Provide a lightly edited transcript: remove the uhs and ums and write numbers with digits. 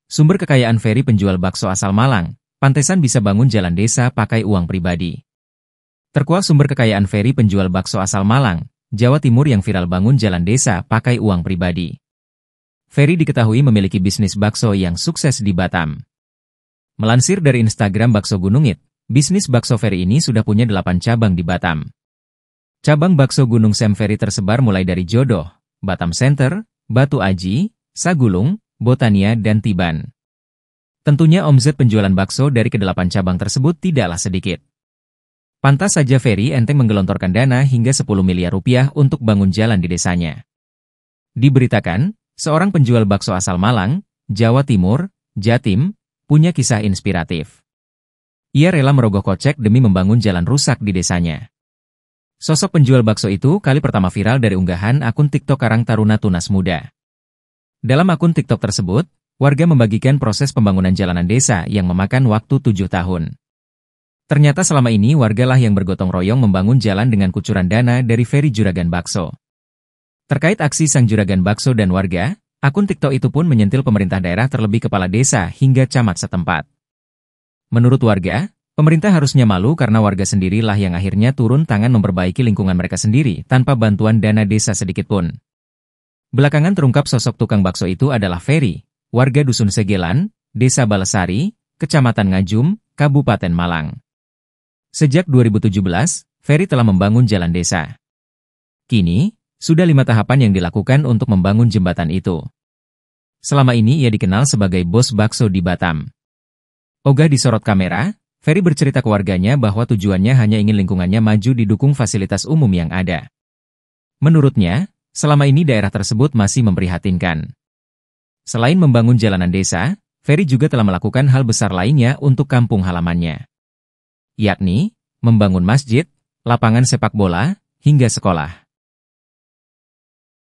Sumber kekayaan Ferry penjual bakso asal Malang, pantesan bisa bangun jalan desa pakai uang pribadi. Terkuak sumber kekayaan Ferry penjual bakso asal Malang, Jawa Timur yang viral bangun jalan desa pakai uang pribadi. Ferry diketahui memiliki bisnis bakso yang sukses di Batam. Melansir dari Instagram Bakso Gunung It, bisnis bakso Ferry ini sudah punya 8 cabang di Batam. Cabang bakso Gunung Sem Ferry tersebar mulai dari Jodoh, Batam Center, Batu Aji, Sagulung, Botania, dan Tiban. Tentunya omzet penjualan bakso dari ke-8 cabang tersebut tidaklah sedikit. Pantas saja Ferry enteng menggelontorkan dana hingga 10 miliar rupiah untuk bangun jalan di desanya. Diberitakan, seorang penjual bakso asal Malang, Jawa Timur, Jatim, punya kisah inspiratif. Ia rela merogoh kocek demi membangun jalan rusak di desanya. Sosok penjual bakso itu kali pertama viral dari unggahan akun TikTok Karang Taruna Tunas Muda. Dalam akun TikTok tersebut, warga membagikan proses pembangunan jalanan desa yang memakan waktu 7 tahun. Ternyata selama ini wargalah yang bergotong royong membangun jalan dengan kucuran dana dari Ferry Juragan Bakso. Terkait aksi sang Juragan Bakso dan warga, akun TikTok itu pun menyentil pemerintah daerah terlebih kepala desa hingga camat setempat. Menurut warga, pemerintah harusnya malu karena warga sendirilah yang akhirnya turun tangan memperbaiki lingkungan mereka sendiri tanpa bantuan dana desa sedikitpun. Belakangan terungkap sosok tukang bakso itu adalah Ferry, warga Dusun Segelan, Desa Balesari, Kecamatan Ngajum, Kabupaten Malang. Sejak 2017, Ferry telah membangun jalan desa. Kini, sudah 5 tahapan yang dilakukan untuk membangun jembatan itu. Selama ini ia dikenal sebagai bos bakso di Batam. Ogah disorot kamera, Ferry bercerita ke warganya bahwa tujuannya hanya ingin lingkungannya maju didukung fasilitas umum yang ada. Menurutnya, selama ini daerah tersebut masih memprihatinkan. Selain membangun jalanan desa, Ferry juga telah melakukan hal besar lainnya untuk kampung halamannya. Yakni, membangun masjid, lapangan sepak bola, hingga sekolah.